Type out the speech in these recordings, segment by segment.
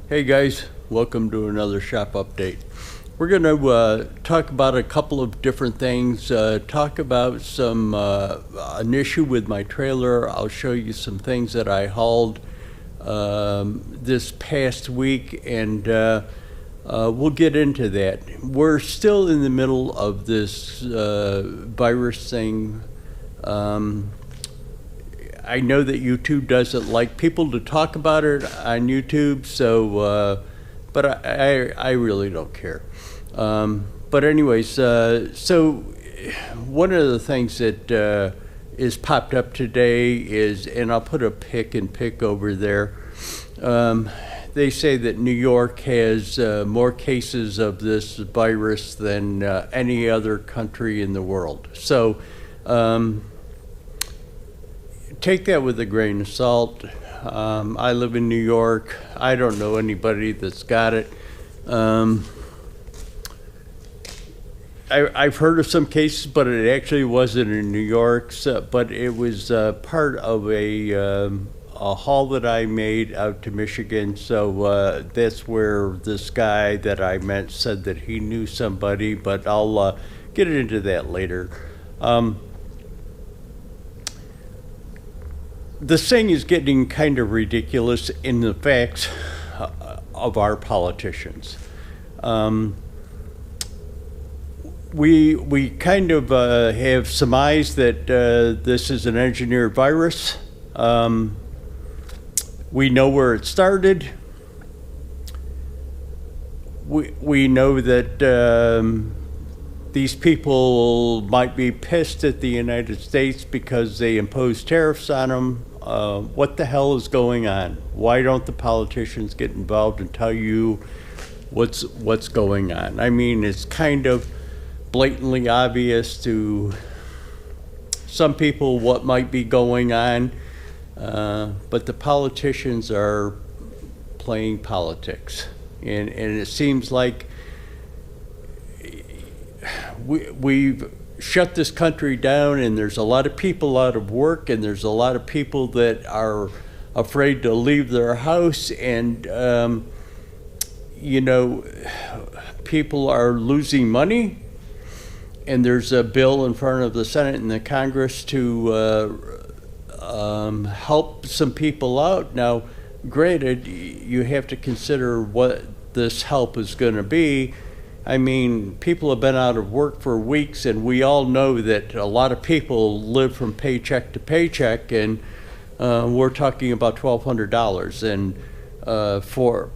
Hey guys, welcome to another shop update. We're going to talk about a couple of different things, talk about an issue with my trailer. I'll show you some things that I hauled this past week, and we'll get into that. We're still in the middle of this virus thing. I know that YouTube doesn't like people to talk about it on YouTube, so but I really don't care. But anyways, so one of the things that is popped up today is, and I'll put a pick over there. They say that New York has more cases of this virus than any other country in the world. So take that with a grain of salt. I live in New York. I don't know anybody that's got it. I've heard of some cases, but it actually wasn't in New York. But it was part of a haul that I made out to Michigan. So that's where this guy that I met said that he knew somebody. But I'll get into that later. This thing is getting kind of ridiculous in the facts of our politicians. We kind of have surmised that this is an engineered virus. We know where it started. We know that these people might be pissed at the United States because they imposed tariffs on them. What the hell is going on? Why don't the politicians get involved and tell you what's going on? I mean, it's kind of blatantly obvious to some people what might be going on, but the politicians are playing politics, and it seems like we've shut this country down, and there's a lot of people out of work, and there's a lot of people that are afraid to leave their house, and people are losing money, and there's a bill in front of the Senate and the Congress to help some people out. Now, granted, you have to consider what this help is going to be. I mean, people have been out of work for weeks, and we all know that a lot of people live from paycheck to paycheck, and we're talking about $1,200 and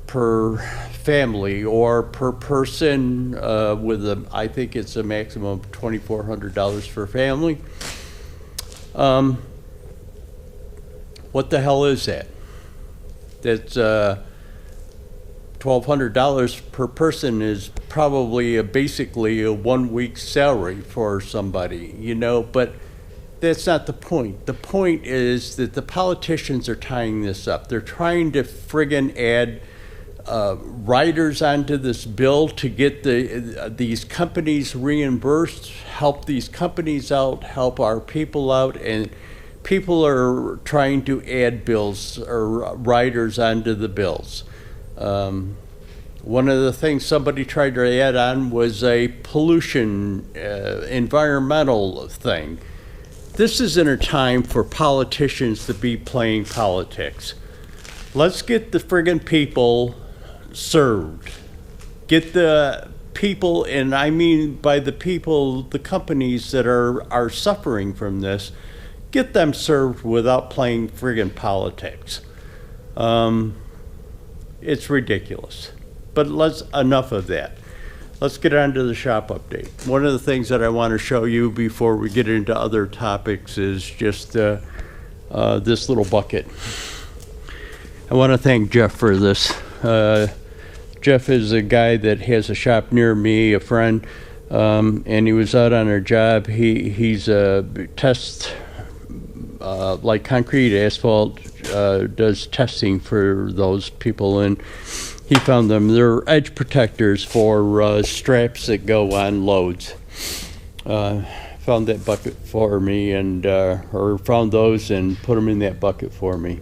per family or per person, I think it's a maximum of $2,400 per family. What the hell is that? That's $1,200 per person is probably basically a 1 week's salary for somebody, but that's not the point. The point is that the politicians are tying this up. They're trying to friggin' add riders onto this bill to get these companies reimbursed, help these companies out, help our people out, and people are trying to add bills or riders onto the bills. One of the things somebody tried to add on was a pollution, environmental thing. This isn't a time for politicians to be playing politics. Let's get the friggin' people served. Get the people, and I mean by the people, the companies that are suffering from this, get them served without playing friggin' politics. It's ridiculous. But enough of that. Let's get on to the shop update. One of the things that I want to show you before we get into other topics is just this little bucket. I want to thank Jeff for this. Jeff is a guy that has a shop near me, a friend, and he was out on a job. He's a test, like concrete, asphalt, does testing for those people, and he found them. They're edge protectors for straps that go on loads. Found that bucket for me, and or found those and put them in that bucket for me.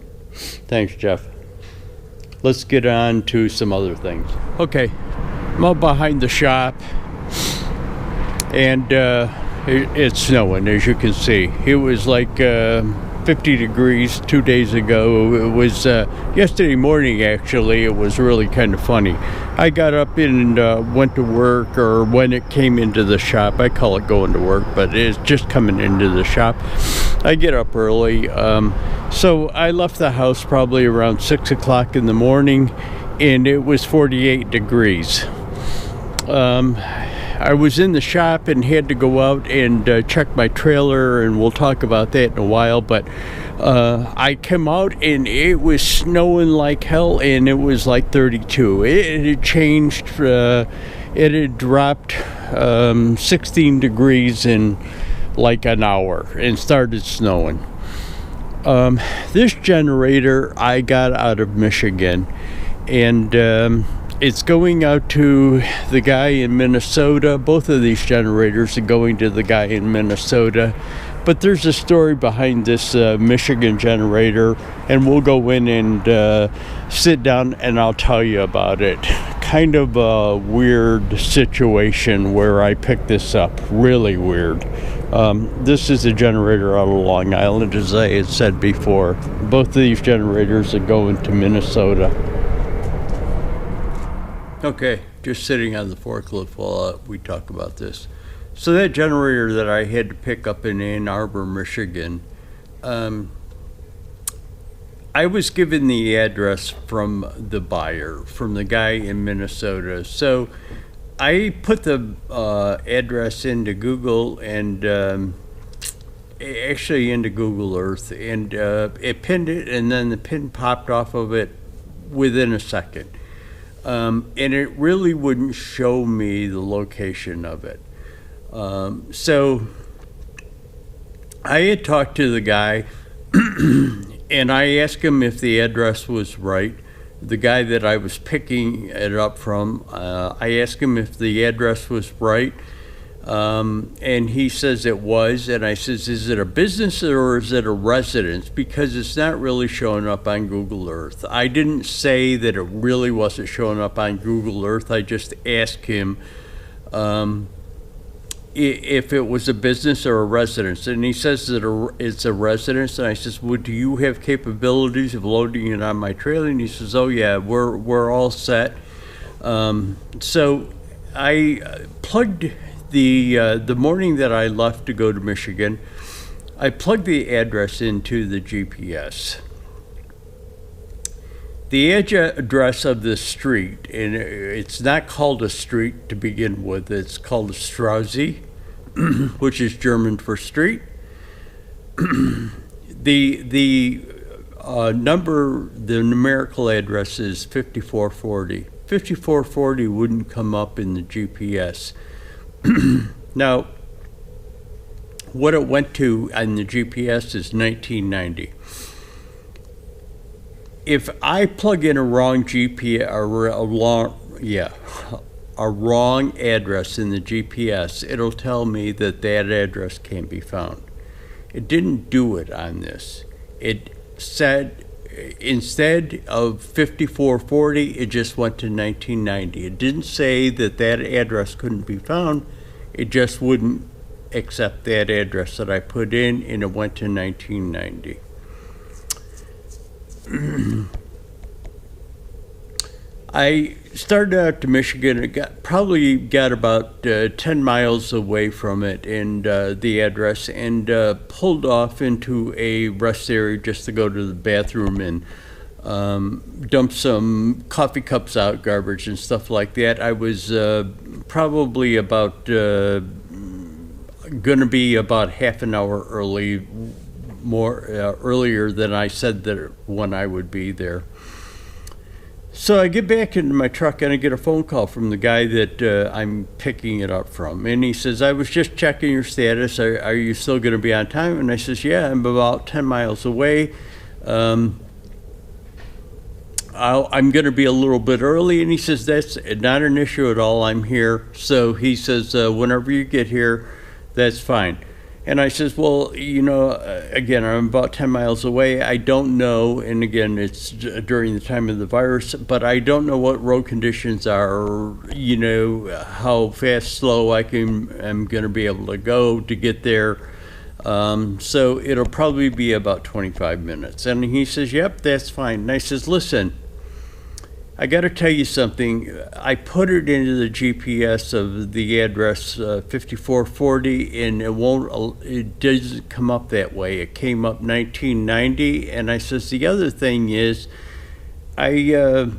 Thanks, Jeff. let's get on to some other things. Okay, I'm out behind the shop, and it's snowing, as you can see. It was like 50 degrees 2 days ago. It was yesterday morning, actually. It was really kind of funny. I got up and went to work, or when it came into the shop. I call it going to work, but it's just coming into the shop. I get up early. So I left the house probably around 6 o'clock in the morning, and it was 48 degrees. I was in the shop and had to go out and check my trailer, and we'll talk about that in a while, but I came out and it was snowing like hell, and it was like 32. It had changed, it had dropped 16 degrees in like an hour and started snowing. This generator I got out of Michigan, and it's going out to the guy in Minnesota. Both of these generators are going to the guy in Minnesota. But there's a story behind this Michigan generator, and we'll go in and sit down and I'll tell you about it. Kind of a weird situation where I picked this up. Really weird. This is a generator out of Long Island, as I had said before. Both of these generators are going to Minnesota. Okay, just sitting on the forklift while we talk about this. So that generator that I had to pick up in Ann Arbor, Michigan, I was given the address from the buyer, from the guy in Minnesota. So I put the address into Google, and actually into Google Earth, and it pinned it, and then the pin popped off of it within a second. And it really wouldn't show me the location of it. So I had talked to the guy and I asked him if the address was right. The guy that I was picking it up from, I asked him if the address was right. And he says it was, and I says, is it a business or is it a residence? Because it's not really showing up on Google Earth. I didn't say that it really wasn't showing up on Google Earth. I just asked him if it was a business or a residence, and he says that it's a residence. And I says, well, do you have capabilities of loading it on my trailer? And he says, oh yeah, we're all set. So I plugged the morning that I left to go to Michigan, I plugged the address into the GPS. The address of the street, and it's not called a street to begin with, it's called a Straße, which is German for street. The numerical address is 5440. 5440 wouldn't come up in the GPS. Now, what it went to on the GPS is 1990. If I plug in a wrong GPS, a wrong address in the GPS, it'll tell me that that address can't be found. It didn't do it on this. It said instead of 5440, it just went to 1990. It didn't say that that address couldn't be found. It just wouldn't accept that address that I put in, and it went to 1990. I started out to Michigan. It probably got about 10 miles away from it, and the address, and pulled off into a rest area just to go to the bathroom and dump some coffee cups out, garbage and stuff like that. I was probably about going to be about half an hour early, earlier than I said that when I would be there. So I get back into my truck and I get a phone call from the guy that I'm picking it up from. And he says, I was just checking your status. Are you still going to be on time? And I says, yeah, I'm about 10 miles away. I'm going to be a little bit early. And he says, that's not an issue at all. I'm here. So he says, whenever you get here, that's fine. And I says, well, again, I'm about 10 miles away. I don't know, and again, it's during the time of the virus, but I don't know what road conditions are, or, how fast, slow I'm going to be able to go to get there. So it'll probably be about 25 minutes. And he says, yep, that's fine. And I says, listen, I got to tell you something. I put it into the GPS of the address 5440, and it doesn't come up that way. It came up 1990, and I says the other thing is, I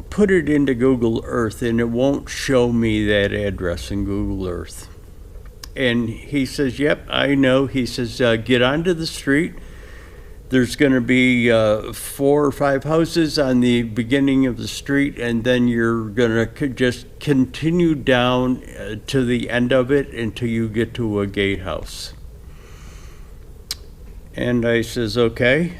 put it into Google Earth, and it won't show me that address in Google Earth. And he says, yep, I know. He says, get onto the street. There's going to be 4 or 5 houses on the beginning of the street, and then you're going to just continue down to the end of it until you get to a gatehouse. And I says, okay.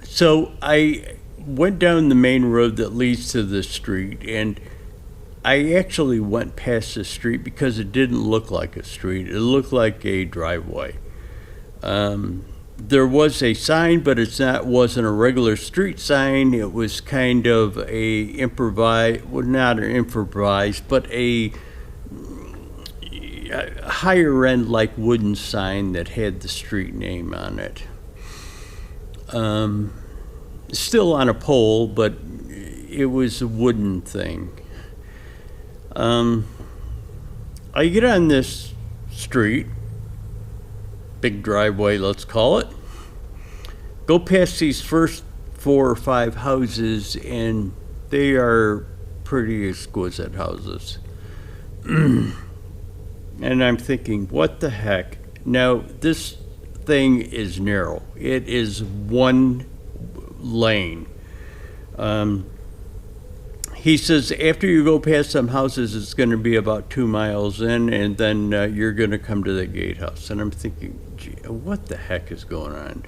So I went down the main road that leads to the street, and I actually went past the street because it didn't look like a street. It looked like a driveway. There was a sign, but wasn't a regular street sign. It was kind of a improvised, well, not an improvised, but a higher end like wooden sign that had the street name on it. Still on a pole, but it was a wooden thing. I get on this street, big driveway, let's call it, go past these first 4 or 5 houses, and they are pretty exquisite houses. And I'm thinking, what the heck? Now, this thing is narrow. It is 1 lane. He says after you go past some houses, it's going to be about 2 miles in, and then you're going to come to the gatehouse. And I'm thinking, gee, what the heck is going on?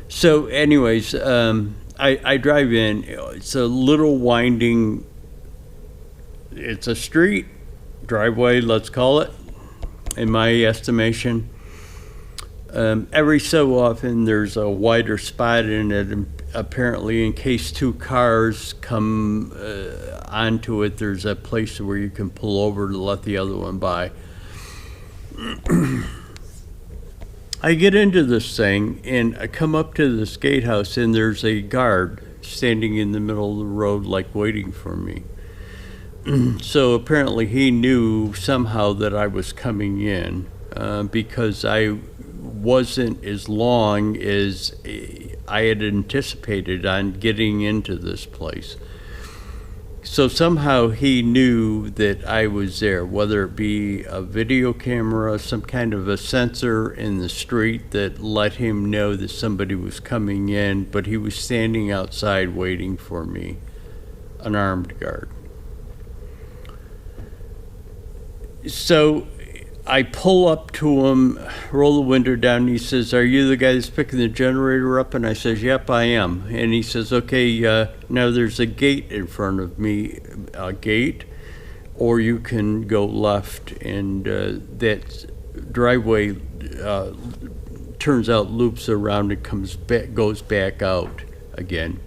So anyways, I drive in. It's a little winding, it's a street, driveway, let's call it, in my estimation. Every so often there's a wider spot in it, apparently in case 2 cars come onto it, there's a place where you can pull over to let the other one by. I get into this thing, and I come up to this gatehouse, and there's a guard standing in the middle of the road, like waiting for me. So apparently he knew somehow that I was coming in, because I wasn't as long as I had anticipated on getting into this place. So somehow he knew that I was there, whether it be a video camera, some kind of a sensor in the street that let him know that somebody was coming in, but he was standing outside waiting for me, an armed guard. So I pull up to him, roll the window down, and he says, "Are you the guy that's picking the generator up?" And I says, "Yep, I am." And he says, "Okay, now there's a gate in front of me, a gate, or you can go left, and that driveway turns out, loops around, and goes back out again."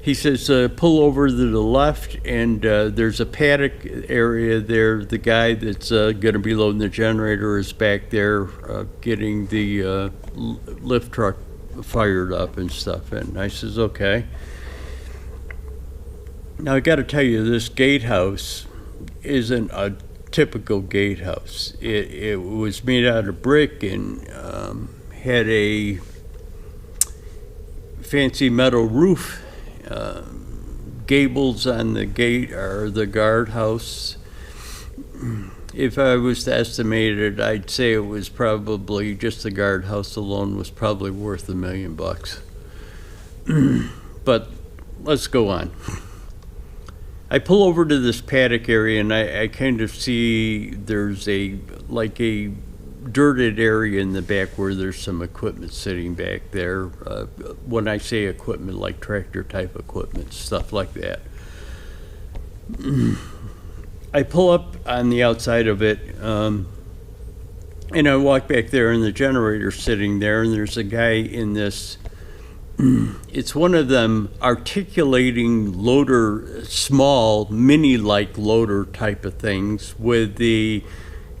He says, pull over to the left, and there's a paddock area there. The guy that's going to be loading the generator is back there getting the lift truck fired up and stuff. And I says, okay. Now, I got to tell you, this gatehouse isn't a typical gatehouse. It was made out of brick and had a fancy metal roof. Gables on the gate or the guardhouse. If I was to estimate it, I'd say it was probably, just the guardhouse alone was probably worth $1 million. But let's go on. I pull over to this paddock area, and I kind of see there's a dirted area in the back where there's some equipment sitting back there. When I say equipment, like tractor type equipment, stuff like that. I pull up on the outside of it. And I walk back there, and the generator's sitting there, and there's a guy in this, it's one of them articulating loader, small, mini-like loader type of things with the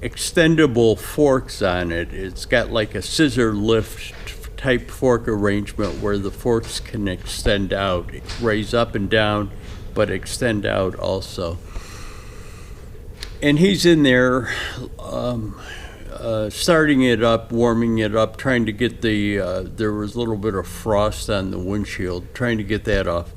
extendable forks on it. It's got like a scissor lift type fork arrangement where the forks can extend out, raise up and down, but extend out also. And he's in there starting it up, warming it up, trying to get the, there was a little bit of frost on the windshield, trying to get that off.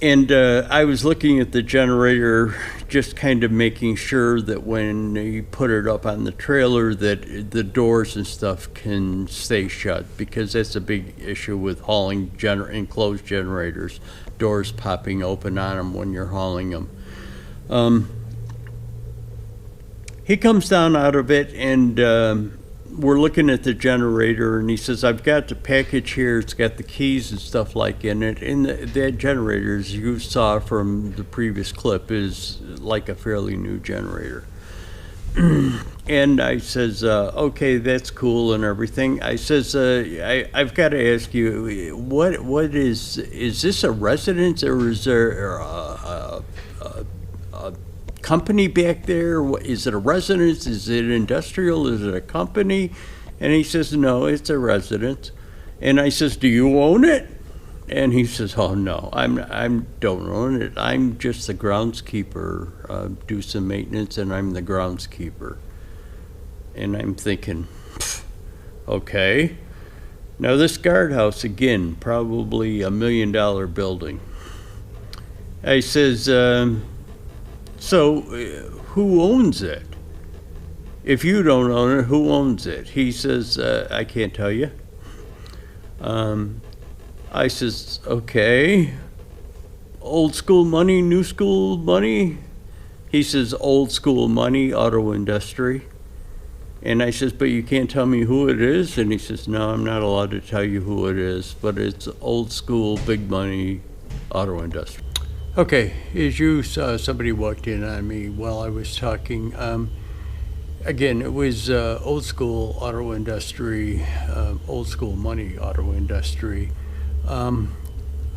And I was looking at the generator, just kind of making sure that when you put it up on the trailer that the doors and stuff can stay shut, because that's a big issue with hauling enclosed generators, doors popping open on them when you're hauling them. He comes down out of it, and we're looking at the generator, and he says, I've got the package here, it's got the keys and stuff like in it, and that generator, as you saw from the previous clip, is like a fairly new generator. And I says, okay, that's cool and everything. I says, I've got to ask you, what is this a residence, or is there a company back there? Is it a residence? Is it industrial? Is it a company? And he says, no, it's a residence. And I says, do you own it? And he says, oh no, I don't own it. I'm just the groundskeeper, do some maintenance, and I'm the groundskeeper. And I'm thinking, okay. Now this guardhouse, again, probably $1 million building. I says, so who owns it? If you don't own it, who owns it? He says, I can't tell you. I says, okay. Old school money, new school money? He says, old school money, auto industry. And I says, but you can't tell me who it is? And he says, no, I'm not allowed to tell you who it is, but it's old school, big money, auto industry. Okay, as you saw, somebody walked in on me while I was talking. Again, it was old school auto industry, old school money auto industry.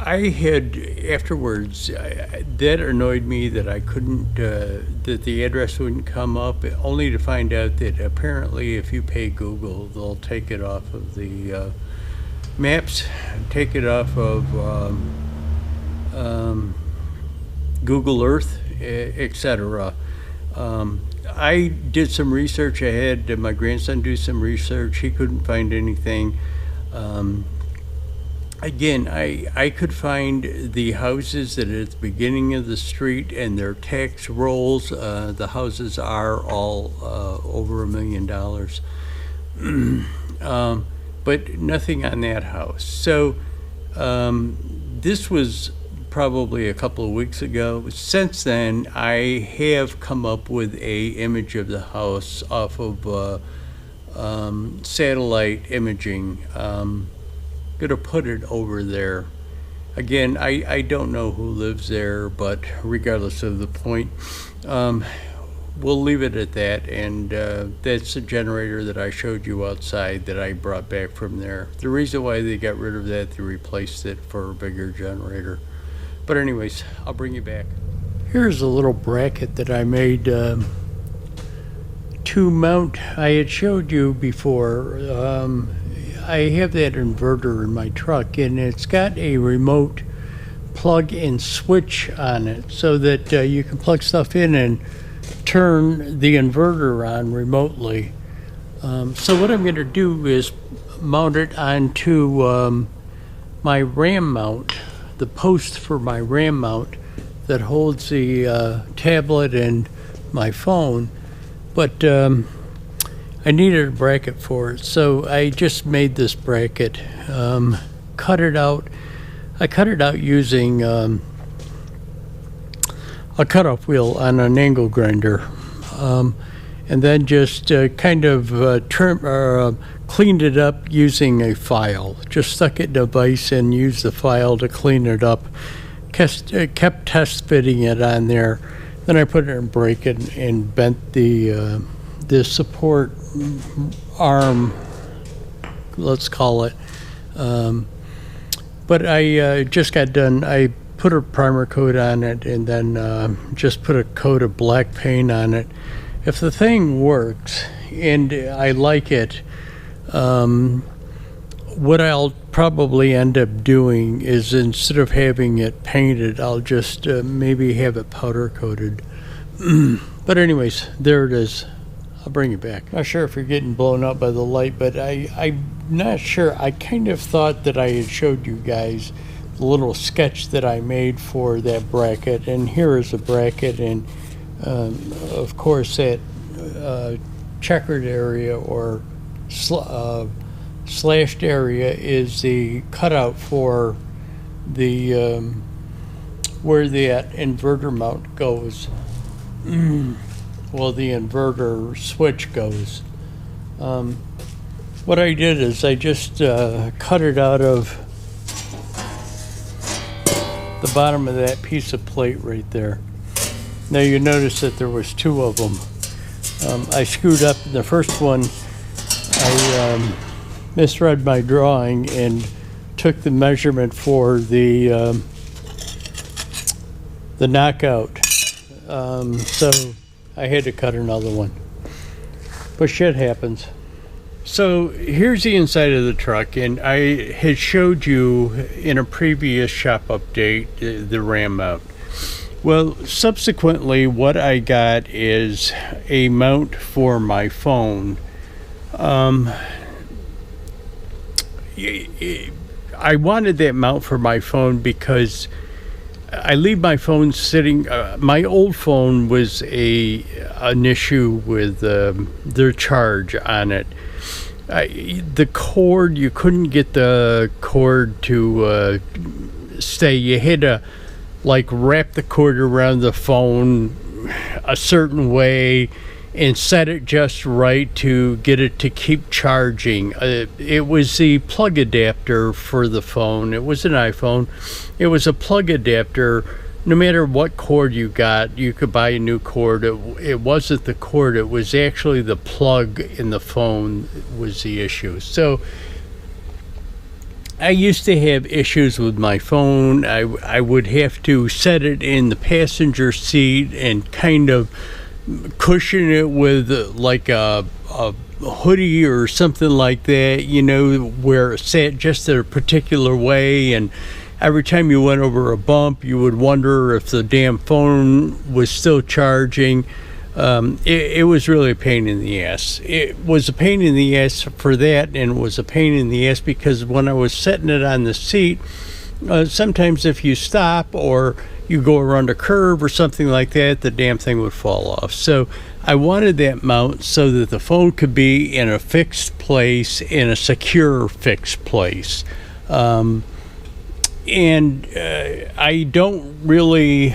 I had afterwards, that annoyed me that I couldn't, that the address wouldn't come up, only to find out that apparently if you pay Google, they'll take it off of the maps, take it off of Google Earth, etc. I did some research. I had my grandson do some research. He couldn't find anything. Again, I could find the houses that are at the beginning of the street and their tax rolls. The houses are all over $1 million. But nothing on that house. So this was probably a couple of weeks ago. Since then, I have come up with a image of the house off of satellite imaging. Gonna put it over there. Again, I don't know who lives there, but regardless of the point, we'll leave it at that. And that's the generator that I showed you outside that I brought back from there. The reason why they got rid of that, they replaced it for a bigger generator. But anyways, I'll bring you back. Here's a little bracket that I made to mount. I had showed you before. I have that inverter in my truck, and it's got a remote plug and switch on it so that you can plug stuff in and turn the inverter on remotely. So what I'm going to do is mount it onto my RAM mount, the post for my RAM mount that holds the tablet and my phone, but I needed a bracket for it, so I just made this bracket, cut it out. I cut it out using a cutoff wheel on an angle grinder, and then just kind of cleaned it up using a file. Just stuck it in a vise and used the file to clean it up. Kept test fitting it on there. Then I put it in brake and bent the support arm, let's call it. But I just got done. I put a primer coat on it and then just put a coat of black paint on it. If the thing works and I like it, what I'll probably end up doing is, instead of having it painted, I'll just maybe have it powder coated. But anyways, there it is. I'll bring it back. Not sure if you're getting blown out by the light, but I'm not sure. I kind of thought that I had showed you guys the little sketch that I made for that bracket, and here is a bracket, and of course that checkered area or slashed area is the cutout for the where that inverter mount goes. Well, the inverter switch goes. What I did is I just cut it out of the bottom of that piece of plate right there. Now you notice that there was two of them. I screwed up in the first one. I misread my drawing and took the measurement for the knockout. So I had to cut another one. But shit happens. So here's the inside of the truck, and I had showed you in a previous shop update the RAM mount. Well, subsequently what I got is a mount for my phone. I wanted that mount for my phone because I leave my phone sitting. My old phone was an issue with their charge on it. The cord, you couldn't get the cord to stay. You had to like wrap the cord around the phone a certain way and set it just right to get it to keep charging. It was the plug adapter for the phone. It was an iPhone. It was a plug adapter. No matter what cord you got, you could buy a new cord. It wasn't the cord, it was actually the plug in the phone was the issue. So I used to have issues with my phone. I would have to set it in the passenger seat and kind of cushion it with like a hoodie or something like that, you know, where it sat just a particular way, and every time you went over a bump you would wonder if the damn phone was still charging. It was really a pain in the ass. It was a pain in the ass for that, and it was a pain in the ass because when I was setting it on the seat, sometimes if you stop or you go around a curve or something like that, the damn thing would fall off. So I wanted that mount so that the phone could be in a fixed place, in a secure fixed place. And I don't really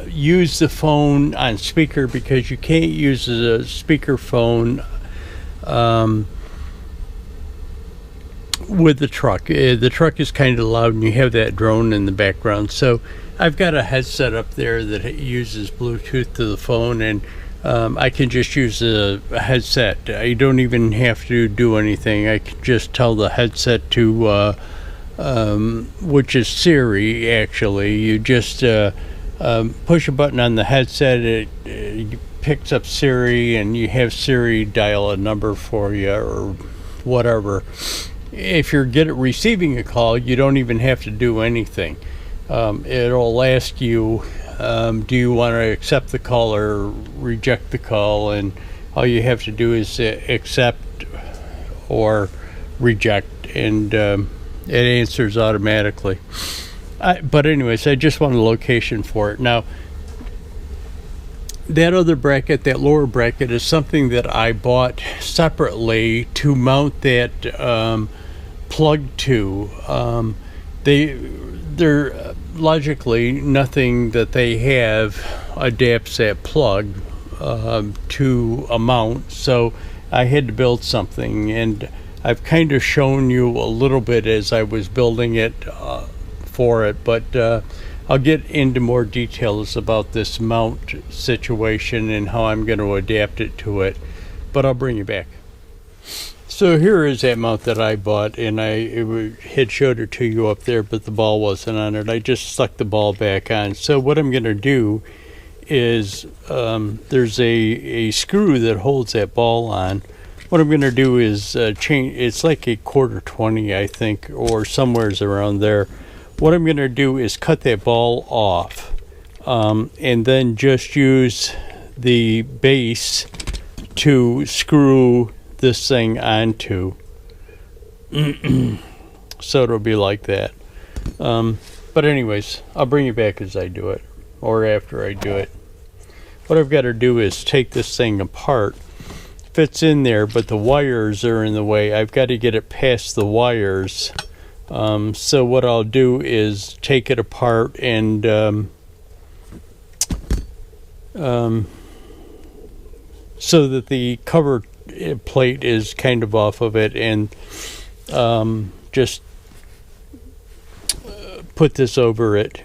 use the phone on speaker because you can't use a speaker phone with the truck. The truck is kind of loud and you have that drone in the background. So I've got a headset up there that uses Bluetooth to the phone, and I can just use a headset. I don't even have to do anything. I can just tell the headset to which is Siri actually. You just push a button on the headset, it picks up Siri, and you have Siri dial a number for you or whatever. If you're receiving a call, you don't even have to do anything. It'll ask you, do you want to accept the call or reject the call, and all you have to do is accept or reject, and it answers automatically. But anyways, I just want a location for it. Now, that other bracket, that lower bracket, is something that I bought separately to mount that plug to. They're logically, nothing that they have adapts that plug to a mount, so I had to build something, and I've kind of shown you a little bit as I was building it for it, but I'll get into more details about this mount situation and how I'm going to adapt it to it. but I'll bring you back. So here is that mount that I bought, and I had showed it to you up there, but the ball wasn't on it. I just stuck the ball back on. So what I'm going to do is there's a screw that holds that ball on. What I'm going to do is change. It's like a 1/4-20, I think, or somewhere's around there. What I'm going to do is cut that ball off, and then just use the base to screw this thing onto. So it'll be like that. But anyways, I'll bring you back as I do it, or after I do it. What I've got to do is take this thing apart. Fits in there, but the wires are in the way. I've got to get it past the wires. So what I'll do is take it apart and so that the cover plate is kind of off of it, and just put this over it.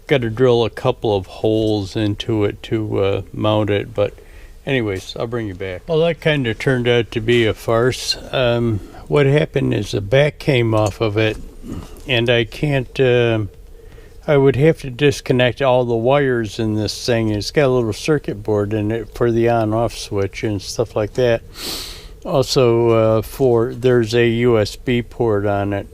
Got to drill a couple of holes into it to mount it, but anyways, I'll bring you back. Well, that kind of turned out to be a farce. What happened is the back came off of it, and I can't, I would have to disconnect all the wires in this thing. It's got a little circuit board in it for the on-off switch and stuff like that. Also, there's a USB port on it.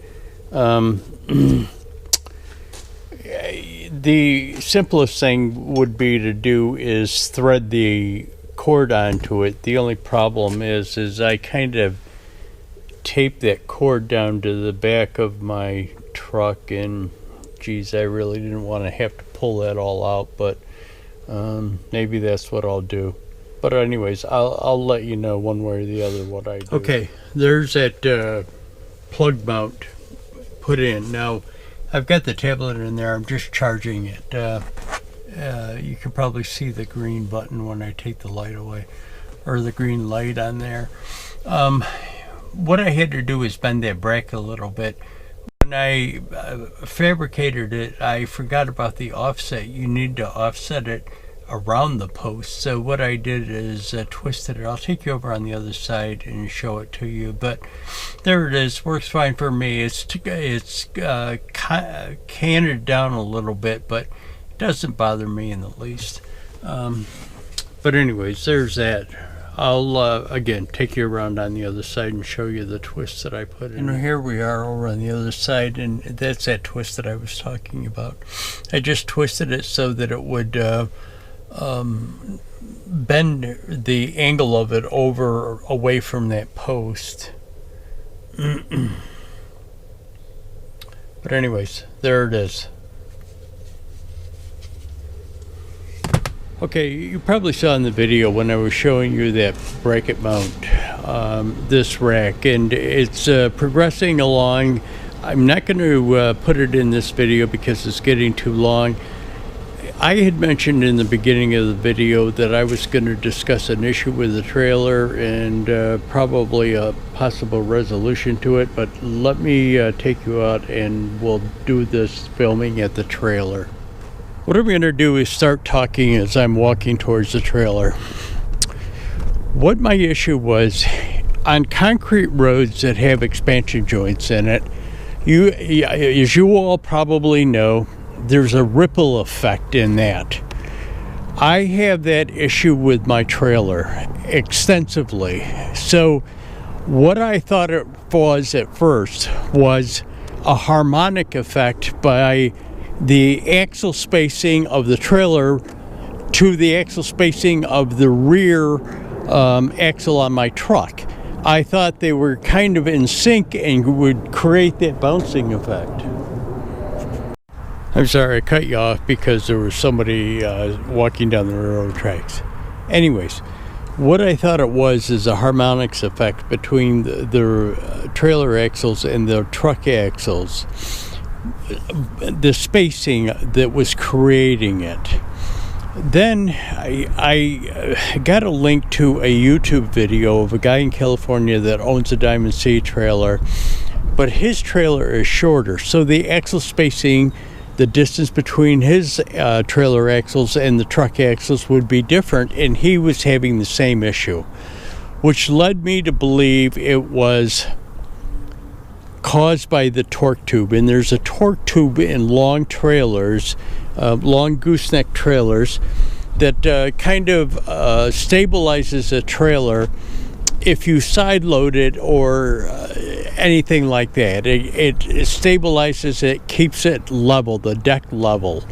The simplest thing would be to do is thread the cord onto it. The only problem is I kind of taped that cord down to the back of my truck, and geez, I really didn't want to have to pull that all out, but maybe that's what I'll do. But anyways, I'll let you know one way or the other what I do. Okay, there's that plug mount put in. Now, I've got the tablet in there. I'm just charging it. You can probably see the green button when I take the light away, or the green light on there. What I had to do is bend that bracket a little bit. When I fabricated it, I forgot about the offset. You need to offset it around the post. So what I did is twisted it. I'll take you over on the other side and show it to you. But there it is. Works fine for me. It's canted down a little bit, but it doesn't bother me in the least. But anyways, there's that. I'll again take you around on the other side and show you the twist that I put in. And here we are over on the other side, and that's that twist that I was talking about. I just twisted it so that it would bend the angle of it over away from that post. But anyways, there it is. Okay, you probably saw in the video when I was showing you that bracket mount, this rack, and it's progressing along. I'm not going to put it in this video because it's getting too long. I had mentioned in the beginning of the video that I was going to discuss an issue with the trailer and probably a possible resolution to it, but let me take you out and we'll do this filming at the trailer. What I'm going to do is start talking as I'm walking towards the trailer. What my issue was, on concrete roads that have expansion joints in it, as you all probably know, there's a ripple effect in that. I have that issue with my trailer extensively. So what I thought it was at first was a harmonic effect by the axle spacing of the trailer to the axle spacing of the rear axle on my truck. I thought they were kind of in sync and would create that bouncing effect. I'm sorry I cut you off because there was somebody walking down the railroad tracks. Anyways, what I thought it was is a harmonics effect between the trailer axles and the truck axles. The spacing that was creating it. Then I got a link to a YouTube video of a guy in California that owns a Diamond C trailer, but his trailer is shorter, so the axle spacing, the distance between his trailer axles and the truck axles would be different, and he was having the same issue. which led me to believe it was caused by the torque tube. And there's a torque tube in long trailers, long gooseneck trailers, that kind of stabilizes a trailer if you side load it or anything like that. It stabilizes it, keeps it level, the deck level.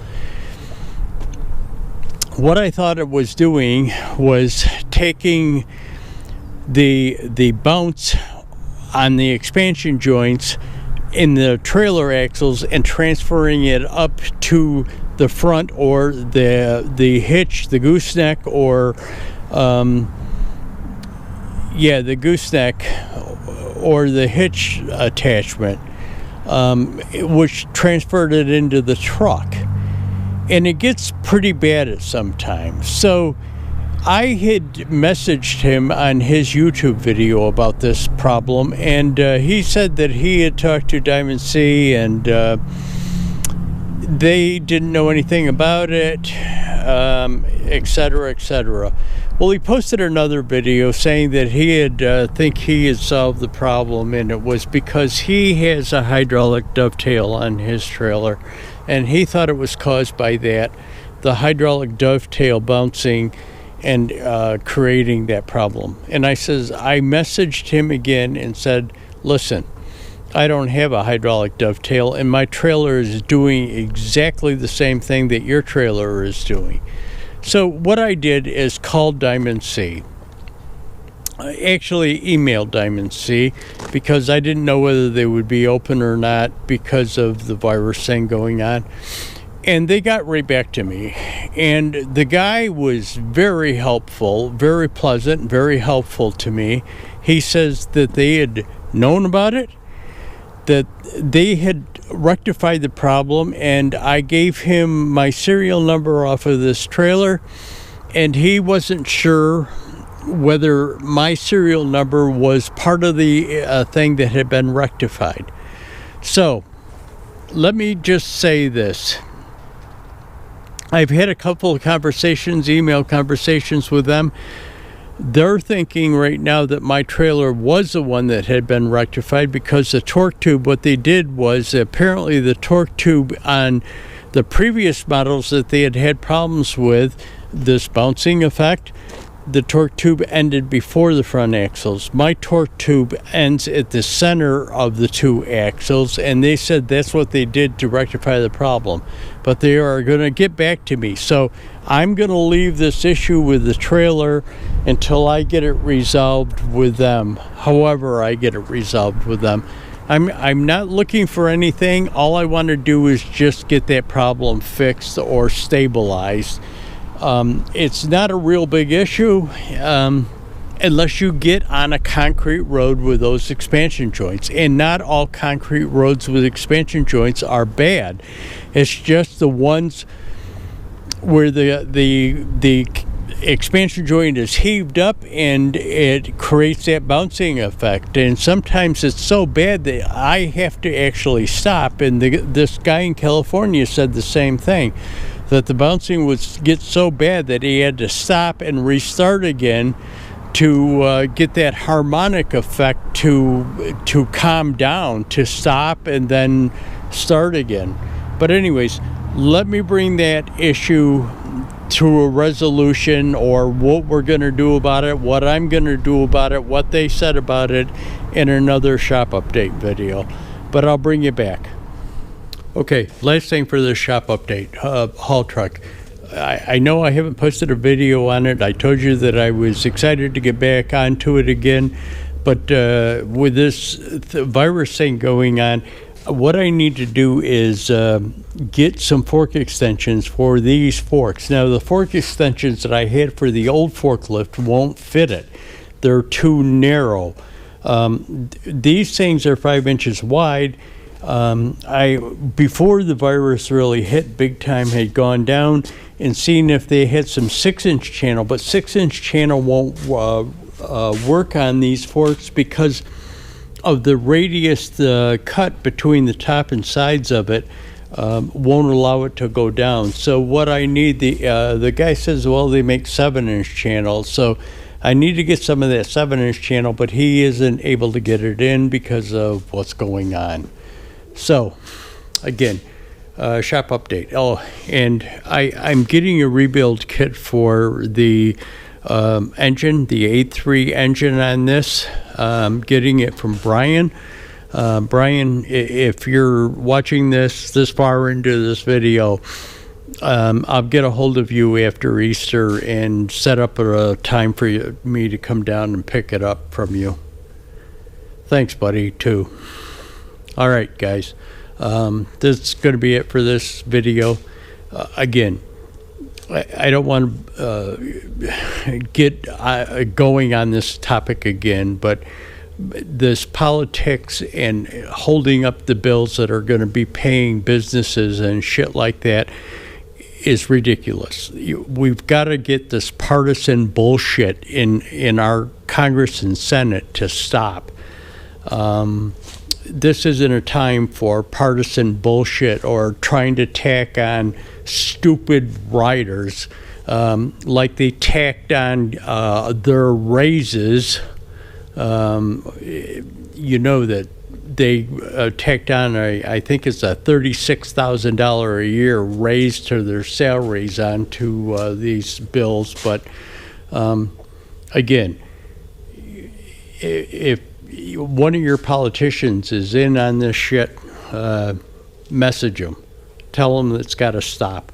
What I thought it was doing was taking the bounce on the expansion joints in the trailer axles and transferring it up to the front, or the hitch, the gooseneck, or the gooseneck or the hitch attachment, which transferred it into the truck. And it gets pretty bad at sometimes. So I had messaged him on his YouTube video about this problem, and he said that he had talked to Diamond C, and they didn't know anything about it, etc., etc. Well, he posted another video saying that he had solved the problem, and it was because he has a hydraulic dovetail on his trailer, and he thought it was caused by that, the hydraulic dovetail bouncing and creating that problem. And I messaged him again and said, listen, I don't have a hydraulic dovetail, and my trailer is doing exactly the same thing that your trailer is doing. So what I did is called Diamond C. I actually emailed Diamond C because I didn't know whether they would be open or not because of the virus thing going on. And they got right back to me. And the guy was very helpful, very pleasant, very helpful to me. He says that they had known about it, that they had rectified the problem, and I gave him my serial number off of this trailer, and he wasn't sure whether my serial number was part of the thing that had been rectified. So let me just say this. I've had a couple of email conversations with them. They're thinking right now that my trailer was the one that had been rectified, because the torque tube, what they did was apparently the torque tube on the previous models that they had problems with, this bouncing effect, the torque tube ended before the front axles. My torque tube ends at the center of the two axles, and they said that's what they did to rectify the problem. But they are going to get back to me. So I'm going to leave this issue with the trailer until I get it resolved with them, however I get it resolved with them. I'm not looking for anything. All I want to do is just get that problem fixed or stabilized. It's not a real big issue unless you get on a concrete road with those expansion joints. And not all concrete roads with expansion joints are bad. It's just the ones where the expansion joint is heaved up and it creates that bouncing effect. And sometimes it's so bad that I have to actually stop. And this guy in California said the same thing, that the bouncing would get so bad that he had to stop and restart again to get that harmonic effect to calm down, to stop and then start again. But anyways, let me bring that issue to a resolution, or what we're going to do about it, what I'm going to do about it, what they said about it in another shop update video. But I'll bring you back. Okay, last thing for this shop update, haul truck. I know I haven't posted a video on it. I told you that I was excited to get back onto it again, but with this virus thing going on, what I need to do is get some fork extensions for these forks. Now, the fork extensions that I had for the old forklift won't fit it. They're too narrow. These things are 5 inches wide. Before the virus really hit big time, had gone down and seen if they had some 6-inch channel, but 6-inch channel won't work on these forks because of the radius, the cut between the top and sides of it won't allow it to go down. So what I need, the guy says, well, they make 7-inch channels. So I need to get some of that 7-inch channel, but he isn't able to get it in because of what's going on. So, again, shop update. Oh, and I'm getting a rebuild kit for the engine, the 8.3 engine on this. Getting it from Brian. Brian, if you're watching this far into this video, I'll get a hold of you after Easter and set up a time for me to come down and pick it up from you. Thanks, buddy, too. All right, guys. This is going to be it for this video. Again, I don't want to get going on this topic again, but this politics and holding up the bills that are going to be paying businesses and shit like that is ridiculous. We've got to get this partisan bullshit in our Congress and Senate to stop. This isn't a time for partisan bullshit or trying to tack on stupid riders like they tacked on their raises. You know that they tacked on I think it's a $36,000 a year raise to their salaries onto these bills. But again, if one of your politicians is in on this shit, message them. Tell them it's got to stop.